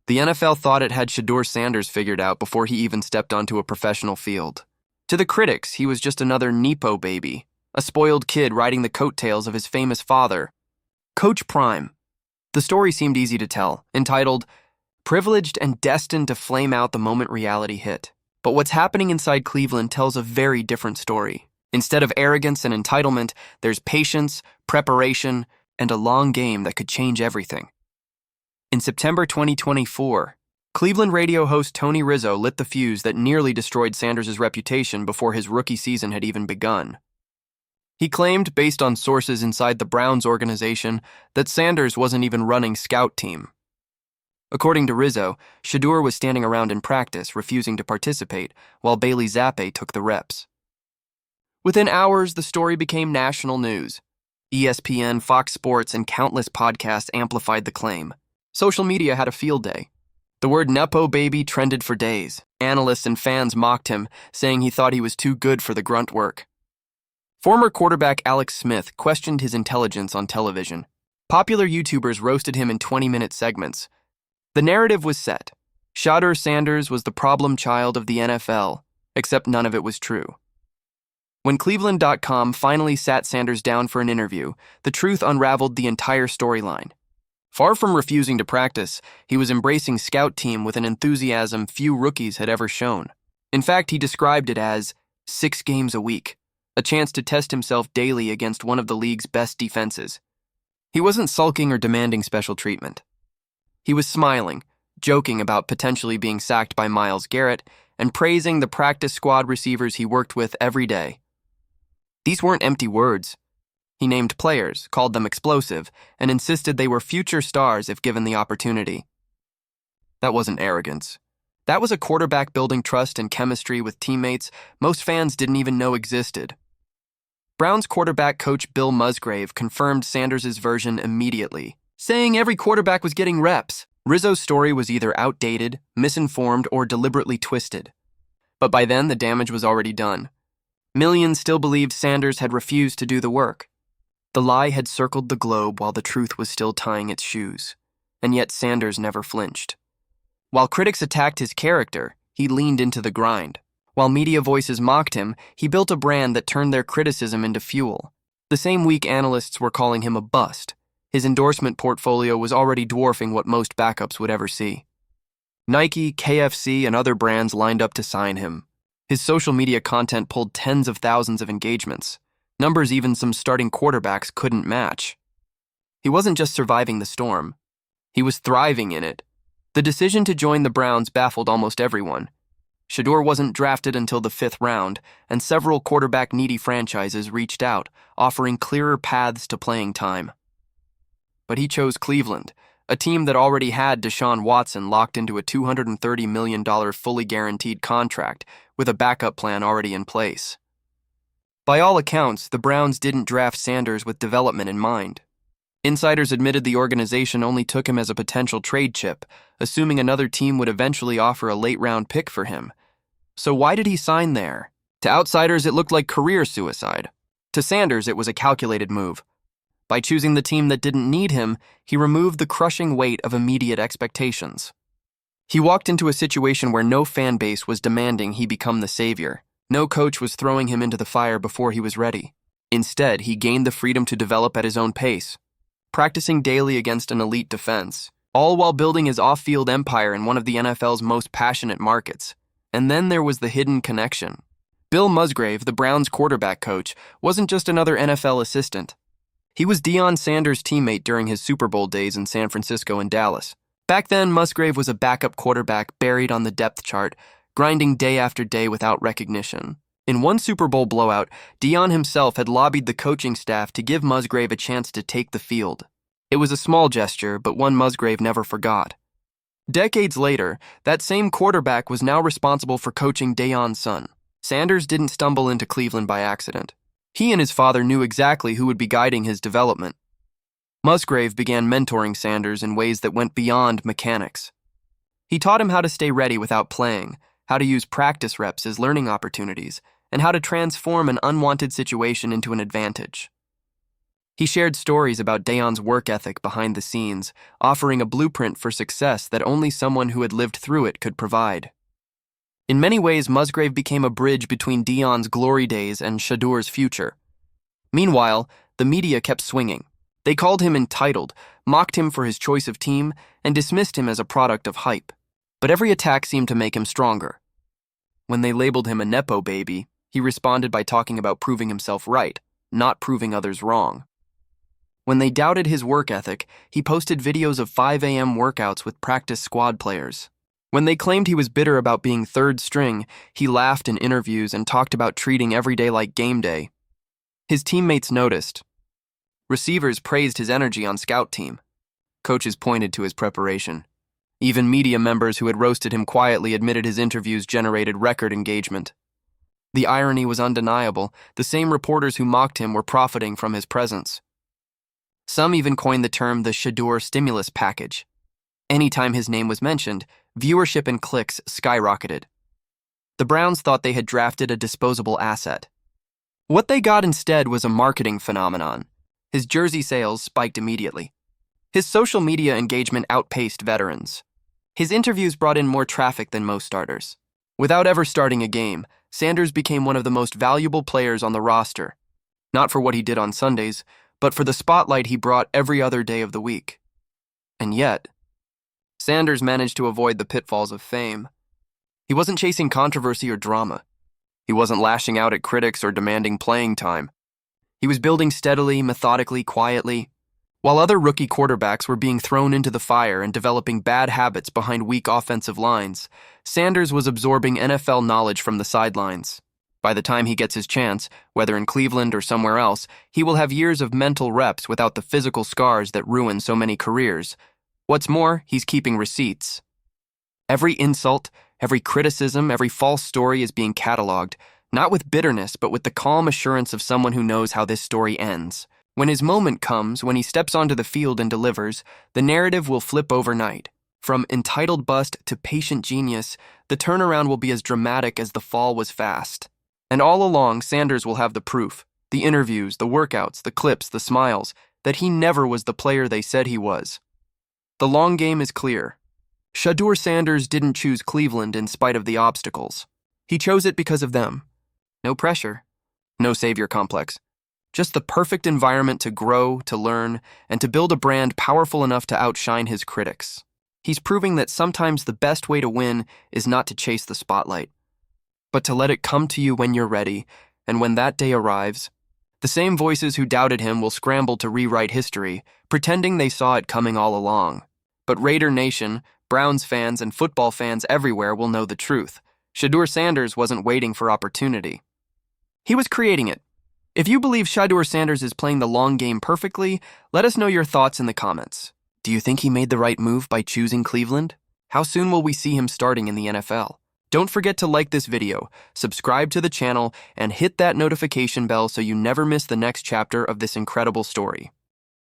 The NFL thought it had Shadur Sanders figured out before he even stepped onto a professional field. To the critics, he was just another nepo baby, a spoiled kid riding the coattails of his famous father, Coach Prime. The story seemed easy to tell, entitled, "Privileged and Destined to Flame Out the Moment Reality Hit." But what's happening inside Cleveland tells a very different story. Instead of arrogance and entitlement, there's patience, preparation, and a long game that could change everything. In September 2024, Cleveland radio host Tony Rizzo lit the fuse that nearly destroyed Sanders' reputation before his rookie season had even begun. He claimed, based on sources inside the Browns organization, that Sanders wasn't even running scout team. According to Rizzo, Shedeur was standing around in practice, refusing to participate, while Bailey Zappe took the reps. Within hours, the story became national news. ESPN, Fox Sports, and countless podcasts amplified the claim. Social media had a field day. The word nepo baby trended for days. Analysts and fans mocked him, saying he thought he was too good for the grunt work. Former quarterback Alex Smith questioned his intelligence on television. Popular YouTubers roasted him in 20-minute segments. The narrative was set. Shadur Sanders was the problem child of the NFL, except none of it was true. When Cleveland.com finally sat Sanders down for an interview, the truth unraveled the entire storyline. Far from refusing to practice, he was embracing scout team with an enthusiasm few rookies had ever shown. In fact, he described it as 6 games a week, a chance to test himself daily against one of the league's best defenses. He wasn't sulking or demanding special treatment. He was smiling, joking about potentially being sacked by Myles Garrett, and praising the practice squad receivers he worked with every day. These weren't empty words. He named players, called them explosive, and insisted they were future stars if given the opportunity. That wasn't arrogance. That was a quarterback building trust and chemistry with teammates most fans didn't even know existed. Browns quarterback coach Bill Musgrave confirmed Sanders' version immediately, saying every quarterback was getting reps. Rizzo's story was either outdated, misinformed, or deliberately twisted. But by then, the damage was already done. Millions still believed Sanders had refused to do the work. The lie had circled the globe while the truth was still tying its shoes, and yet Sanders never flinched. While critics attacked his character, he leaned into the grind. While media voices mocked him, he built a brand that turned their criticism into fuel. The same week, analysts were calling him a bust. His endorsement portfolio was already dwarfing what most backups would ever see. Nike, KFC, and other brands lined up to sign him. His social media content pulled tens of thousands of engagements, numbers even some starting quarterbacks couldn't match. He wasn't just surviving the storm. He was thriving in it. The decision to join the Browns baffled almost everyone. Shedeur wasn't drafted until the 5th round, and several quarterback-needy franchises reached out, offering clearer paths to playing time. But he chose Cleveland, a team that already had Deshaun Watson locked into a $230 million fully guaranteed contract with a backup plan already in place. By all accounts, the Browns didn't draft Sanders with development in mind. Insiders admitted the organization only took him as a potential trade chip, assuming another team would eventually offer a late-round pick for him. So why did he sign there? To outsiders, it looked like career suicide. To Sanders, it was a calculated move. By choosing the team that didn't need him, he removed the crushing weight of immediate expectations. He walked into a situation where no fan base was demanding he become the savior. No coach was throwing him into the fire before he was ready. Instead, he gained the freedom to develop at his own pace, practicing daily against an elite defense, all while building his off-field empire in one of the NFL's most passionate markets. And then there was the hidden connection. Bill Musgrave, the Browns quarterback coach, wasn't just another NFL assistant. He was Deion Sanders' teammate during his Super Bowl days in San Francisco and Dallas. Back then, Musgrave was a backup quarterback buried on the depth chart, grinding day after day without recognition. In one Super Bowl blowout, Deion himself had lobbied the coaching staff to give Musgrave a chance to take the field. It was a small gesture, but one Musgrave never forgot. Decades later, that same quarterback was now responsible for coaching Deion's son. Sanders didn't stumble into Cleveland by accident. He and his father knew exactly who would be guiding his development. Musgrave began mentoring Sanders in ways that went beyond mechanics. He taught him how to stay ready without playing, how to use practice reps as learning opportunities, and how to transform an unwanted situation into an advantage. He shared stories about Dayon's work ethic behind the scenes, offering a blueprint for success that only someone who had lived through it could provide. In many ways, Musgrave became a bridge between Dayon's glory days and Shedur's future. Meanwhile, the media kept swinging. They called him entitled, mocked him for his choice of team, and dismissed him as a product of hype. But every attack seemed to make him stronger. When they labeled him a nepo baby, he responded by talking about proving himself right, not proving others wrong. When they doubted his work ethic, he posted videos of 5 a.m. workouts with practice squad players. When they claimed he was bitter about being third string, he laughed in interviews and talked about treating every day like game day. His teammates noticed. Receivers praised his energy on scout team. Coaches pointed to his preparation. Even media members who had roasted him quietly admitted his interviews generated record engagement. The irony was undeniable. The same reporters who mocked him were profiting from his presence. Some even coined the term the Shadur stimulus package. Anytime his name was mentioned, viewership and clicks skyrocketed. The Browns thought they had drafted a disposable asset. What they got instead was a marketing phenomenon. His jersey sales spiked immediately. His social media engagement outpaced veterans. His interviews brought in more traffic than most starters. Without ever starting a game, Sanders became one of the most valuable players on the roster. Not for what he did on Sundays, but for the spotlight he brought every other day of the week. And yet, Sanders managed to avoid the pitfalls of fame. He wasn't chasing controversy or drama. He wasn't lashing out at critics or demanding playing time. He was building steadily, methodically, quietly. While other rookie quarterbacks were being thrown into the fire and developing bad habits behind weak offensive lines, Sanders was absorbing NFL knowledge from the sidelines. By the time he gets his chance, whether in Cleveland or somewhere else, he will have years of mental reps without the physical scars that ruin so many careers. What's more, he's keeping receipts. Every insult, every criticism, every false story is being cataloged, not with bitterness, but with the calm assurance of someone who knows how this story ends. When his moment comes, when he steps onto the field and delivers, the narrative will flip overnight. From entitled bust to patient genius, the turnaround will be as dramatic as the fall was fast. And all along, Sanders will have the proof, the interviews, the workouts, the clips, the smiles, that he never was the player they said he was. The long game is clear. Shadur Sanders didn't choose Cleveland in spite of the obstacles. He chose it because of them. No pressure, no savior complex. Just the perfect environment to grow, to learn, and to build a brand powerful enough to outshine his critics. He's proving that sometimes the best way to win is not to chase the spotlight, but to let it come to you when you're ready, and when that day arrives, the same voices who doubted him will scramble to rewrite history, pretending they saw it coming all along. But Raider Nation, Browns fans, and football fans everywhere will know the truth. Shadur Sanders wasn't waiting for opportunity. He was creating it. If you believe Shadur Sanders is playing the long game perfectly, let us know your thoughts in the comments. Do you think he made the right move by choosing Cleveland? How soon will we see him starting in the NFL? Don't forget to like this video, subscribe to the channel, and hit that notification bell so you never miss the next chapter of this incredible story.